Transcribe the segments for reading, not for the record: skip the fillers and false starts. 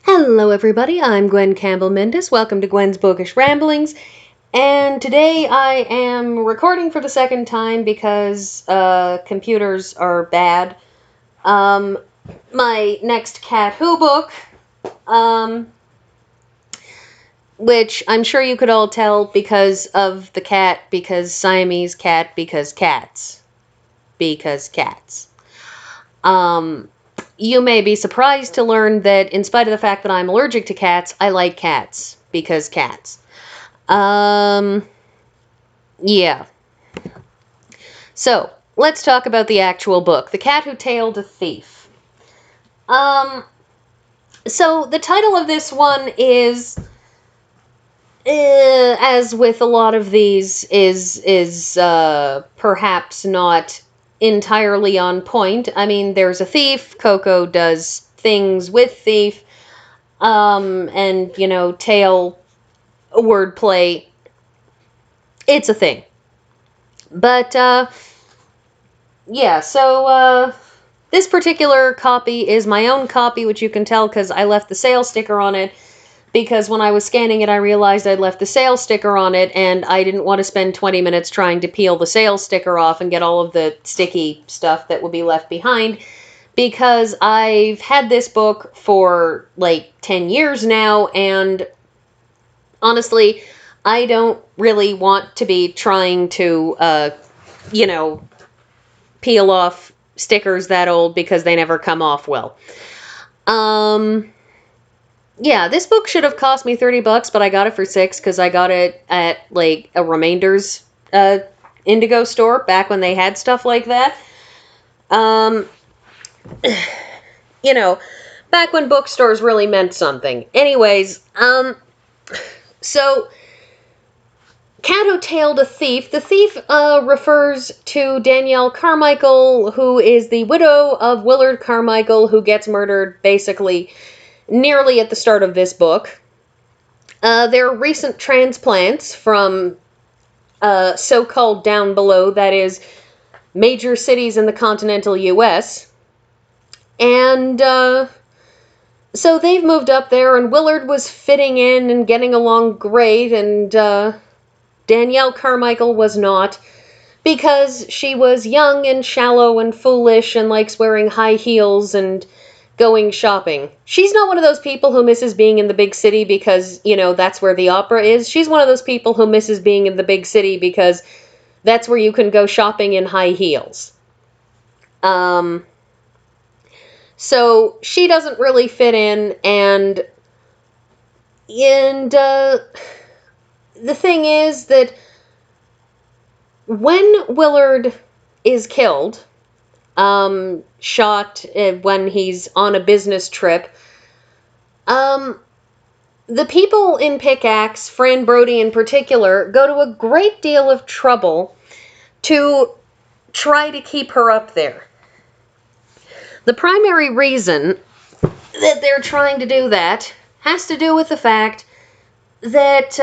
Hello everybody, I'm Gwen Campbell-Mindes. Welcome to Gwen's Bookish Ramblings. And today I am recording for the second time because computers are bad. My next Cat Who book, which I'm sure you could all tell because of the cat, because Siamese cat, because cats. Because cats. You may be surprised to learn that in spite of the fact that I'm allergic to cats, I like cats because cats. Yeah. So, let's talk about the actual book, The Cat Who Tailed a Thief. So the title of this one is, as with a lot of these, is perhaps not entirely on point. I mean, there's a thief, Coco does things with thief, and, tail wordplay, it's a thing. But, yeah, so, this particular copy is my own copy, which you can tell because I left the sale sticker on it, because when I was scanning it, I realized I'd left the sale sticker on it, and I didn't want to spend 20 minutes trying to peel the sale sticker off and get all of the sticky stuff that would be left behind, because I've had this book for, 10 years now, and honestly, I don't really want to be trying to, peel off stickers that old because they never come off well. Yeah, this book should have cost me $30, but I got it for $6 because I got it at, a Remainders Indigo store back when they had stuff like that. Back when bookstores really meant something. Anyways, so Cat Who Tailed a Thief. The thief refers to Danielle Carmichael, who is the widow of Willard Carmichael, who gets murdered basically nearly at the start of this book. There are recent transplants from so-called down below, that is, major cities in the continental U.S., and so they've moved up there, and Willard was fitting in and getting along great, and Danielle Carmichael was not, because she was young and shallow and foolish and likes wearing high heels and going shopping. She's not one of those people who misses being in the big city because, that's where the opera is. She's one of those people who misses being in the big city because that's where you can go shopping in high heels. So she doesn't really fit in, and the thing is that when Willard is killed, shot when he's on a business trip, the people in Pickaxe, Fran Brody in particular, go to a great deal of trouble to try to keep her up there. The primary reason that they're trying to do that has to do with the fact that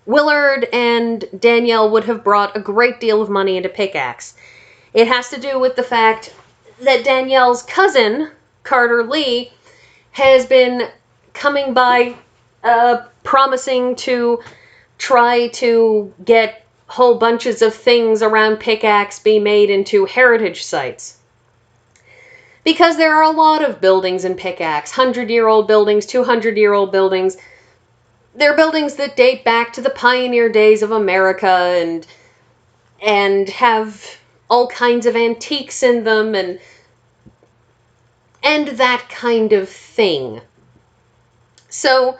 Willard and Danielle would have brought a great deal of money into Pickaxe. It has to do with the fact that Danielle's cousin, Carter Lee, has been coming by promising to try to get whole bunches of things around Pickaxe be made into heritage sites. Because there are a lot of buildings in Pickaxe, 100-year-old buildings, 200-year-old buildings. They're buildings that date back to the pioneer days of America and have all kinds of antiques in them and that kind of thing. So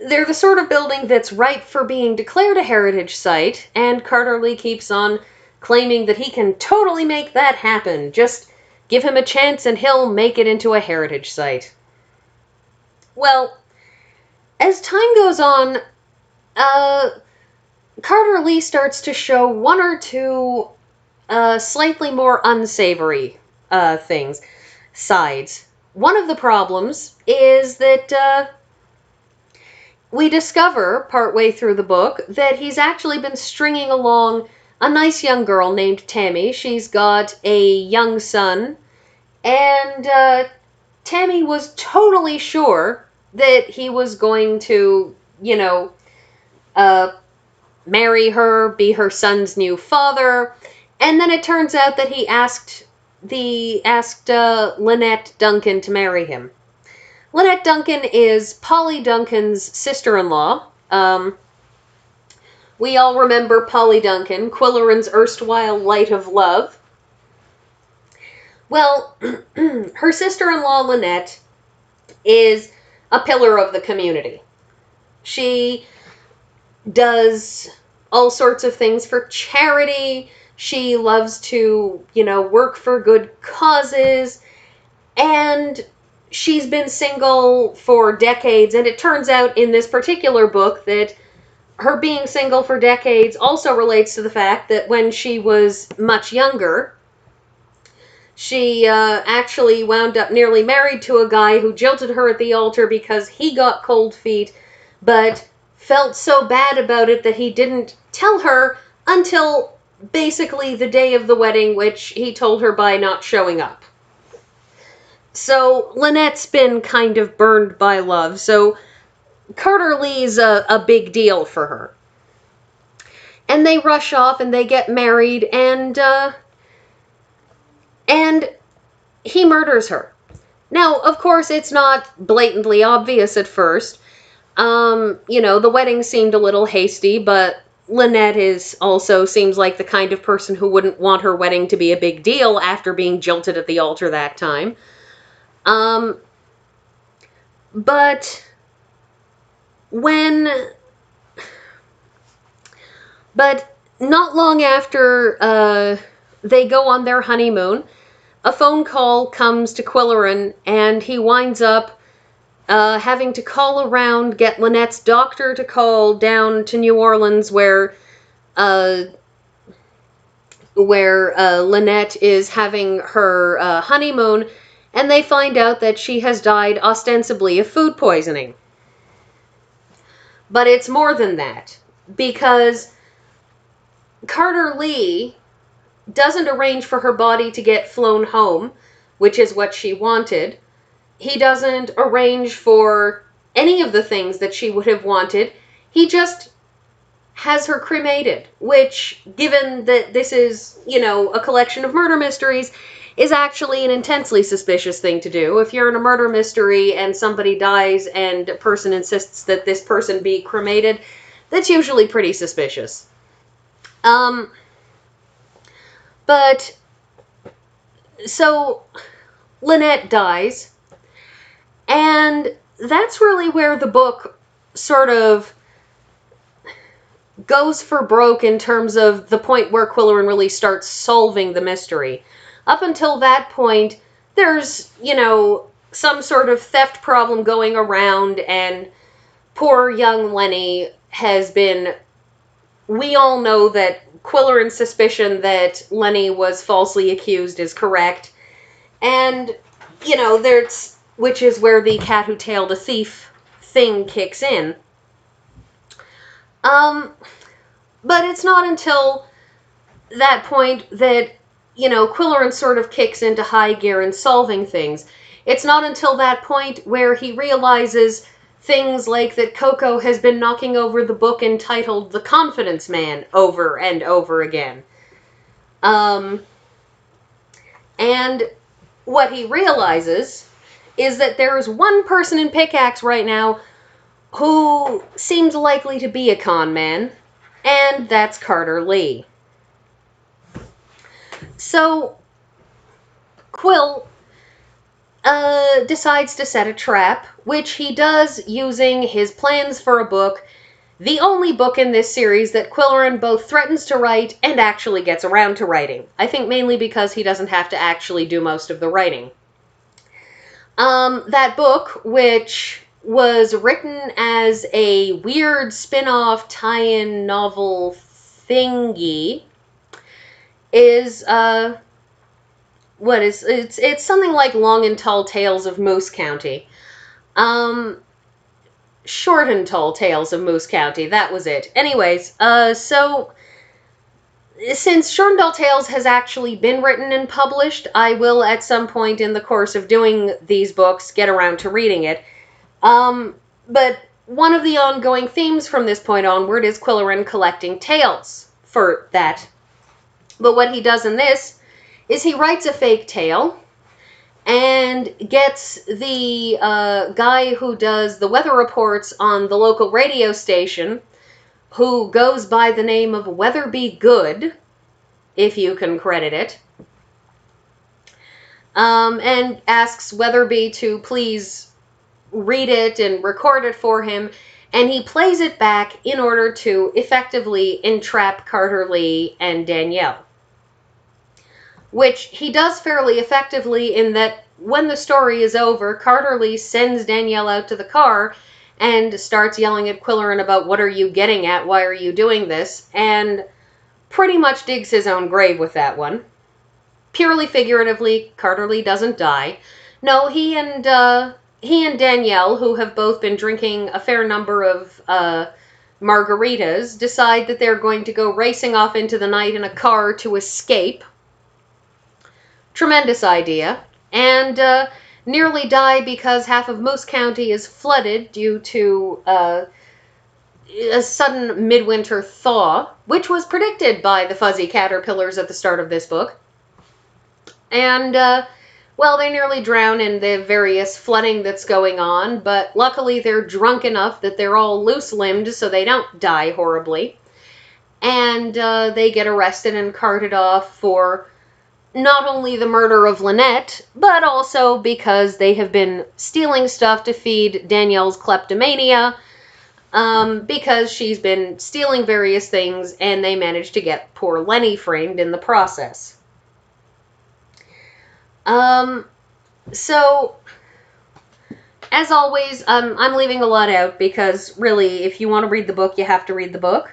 they're the sort of building that's ripe for being declared a heritage site, and Carter Lee keeps on claiming that he can totally make that happen. Just give him a chance and he'll make it into a heritage site. Well, as time goes on, Carter Lee starts to show one or two slightly more unsavory sides. One of the problems is that we discover partway through the book that he's actually been stringing along a nice young girl named Tammy. She's got a young son, and Tammy was totally sure that he was going to, uh, marry her, be her son's new father, and then it turns out that he asked Lynette Duncan to marry him. Lynette Duncan is Polly Duncan's sister-in-law. We all remember Polly Duncan, Qwillerin's erstwhile light of love. Well, her sister-in-law Lynette is a pillar of the community. She does all sorts of things for charity. She loves to, work for good causes. And she's been single for decades. And it turns out in this particular book that her being single for decades also relates to the fact that when she was much younger, she actually wound up nearly married to a guy who jilted her at the altar because he got cold feet, but felt so bad about it that he didn't tell her until basically the day of the wedding, which he told her by not showing up. So Lynette's been kind of burned by love, so Carter Lee's a big deal for her. And they rush off and they get married, and he murders her. Now, of course, it's not blatantly obvious at first. The wedding seemed a little hasty, but Lynette seems like the kind of person who wouldn't want her wedding to be a big deal after being jilted at the altar that time. But not long after they go on their honeymoon, a phone call comes to Qwillerin, and he winds up having to call around, get Lynette's doctor to call down to New Orleans, where Lynette is having her honeymoon, and they find out that she has died ostensibly of food poisoning. But it's more than that, because Carter Lee doesn't arrange for her body to get flown home, which is what she wanted. He doesn't arrange for any of the things that she would have wanted. He just has her cremated, which, given that this is, a collection of murder mysteries, is actually an intensely suspicious thing to do. If you're in a murder mystery and somebody dies and a person insists that this person be cremated, that's usually pretty suspicious. But, so, Lynette dies, and that's really where the book sort of goes for broke in terms of the point where Qwillerin really starts solving the mystery. Up until that point, there's, some sort of theft problem going around, and poor young Lenny has been... We all know that Qwillerin's suspicion that Lenny was falsely accused is correct. And, which is where the cat who tailed a thief thing kicks in. But it's not until that point that, Qwillerin sort of kicks into high gear in solving things. It's not until that point where he realizes things like that Coco has been knocking over the book entitled The Confidence Man over and over again. And what he realizes is that there is one person in Pickaxe right now who seems likely to be a con man, and that's Carter Lee. So, Qwill decides to set a trap, which he does using his plans for a book, the only book in this series that Qwillerin both threatens to write and actually gets around to writing. I think mainly because he doesn't have to actually do most of the writing. That book, which was written as a weird spin-off tie-in novel thingy, is, it's something like Long and Tall Tales of Moose County. Short and Tall Tales of Moose County, that was it. Anyways, so, since Short and Tall Tales has actually been written and published, I will at some point in the course of doing these books get around to reading it. But one of the ongoing themes from this point onward is Qwillerin collecting tales for that. But what he does in this is he writes a fake tale and gets the guy who does the weather reports on the local radio station, who goes by the name of Weatherby Good, if you can credit it, and asks Weatherby to please read it and record it for him, and he plays it back in order to effectively entrap Carter Lee and Danielle. Which he does fairly effectively in that when the story is over, Carter Lee sends Danielle out to the car and starts yelling at Qwillerin about what are you getting at, why are you doing this, and pretty much digs his own grave with that one. Purely figuratively, Carter Lee doesn't die. No, he and Danielle, who have both been drinking a fair number of margaritas, decide that they're going to go racing off into the night in a car to escape. Tremendous idea. And nearly die because half of Moose County is flooded due to a sudden midwinter thaw, which was predicted by the fuzzy caterpillars at the start of this book. And, well, they nearly drown in the various flooding that's going on, but luckily they're drunk enough that they're all loose-limbed so they don't die horribly. And they get arrested and carted off for not only the murder of Lynette, but also because they have been stealing stuff to feed Danielle's kleptomania, because she's been stealing various things, and they managed to get poor Lenny framed in the process. So, as always, I'm leaving a lot out because, really, if you want to read the book, you have to read the book.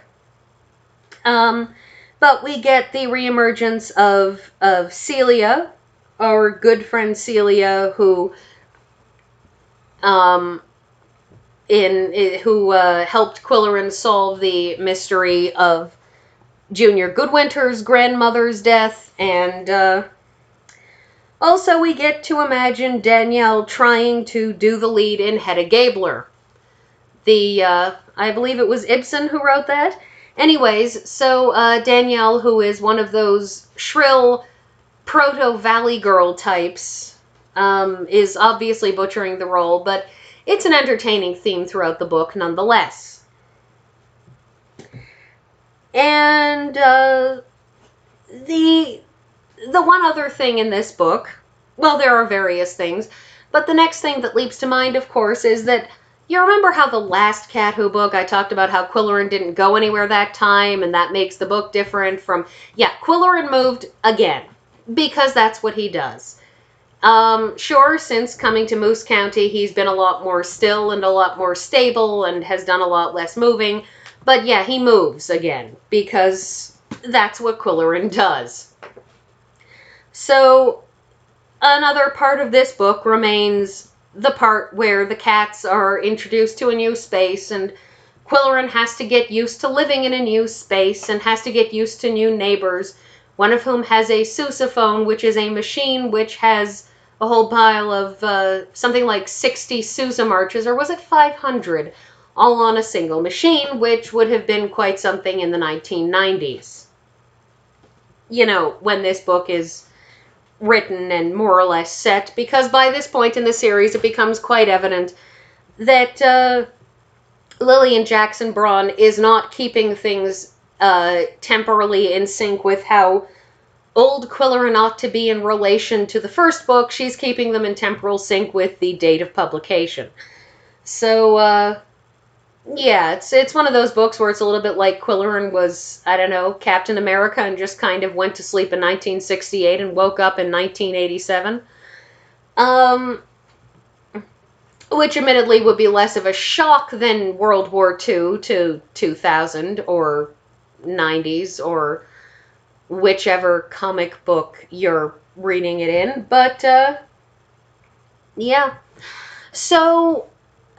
But we get the reemergence of Celia, our good friend Celia, who helped Qwillerin solve the mystery of Junior Goodwinter's grandmother's death, and also we get to imagine Danielle trying to do the lead in Hedda Gabler. I believe it was Ibsen who wrote that. Anyways, so Danielle, who is one of those shrill proto-Valley Girl types, is obviously butchering the role, but it's an entertaining theme throughout the book nonetheless. And the one other thing in this book, well, there are various things, but the next thing that leaps to mind, of course, is that you remember how the last Cat Who book, I talked about how Qwillerin didn't go anywhere that time, and that makes the book different from... Yeah, Qwillerin moved again, because that's what he does. Sure, since coming to Moose County, he's been a lot more still and a lot more stable and has done a lot less moving. But yeah, he moves again, because that's what Qwillerin does. So, another part of this book remains the part where the cats are introduced to a new space, and Qwillerin has to get used to living in a new space and has to get used to new neighbors, one of whom has a sousaphone, which is a machine which has a whole pile of something like 60 Sousa marches, or was it 500, all on a single machine, which would have been quite something in the 1990s. You know, when this book is written and more or less set, because by this point in the series it becomes quite evident that Lilian Jackson Braun is not keeping things temporally in sync with how old Qwillerin ought to be in relation to the first book. She's keeping them in temporal sync with the date of publication. So, yeah, it's one of those books where it's a little bit like Qwillerin was, I don't know, Captain America and just kind of went to sleep in 1968 and woke up in 1987. Which admittedly would be less of a shock than World War II to 2000 or 90s or whichever comic book you're reading it in. But, yeah. So,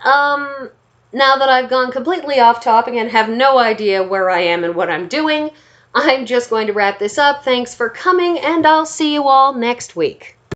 now that I've gone completely off topic and have no idea where I am and what I'm doing, I'm just going to wrap this up. Thanks for coming, and I'll see you all next week.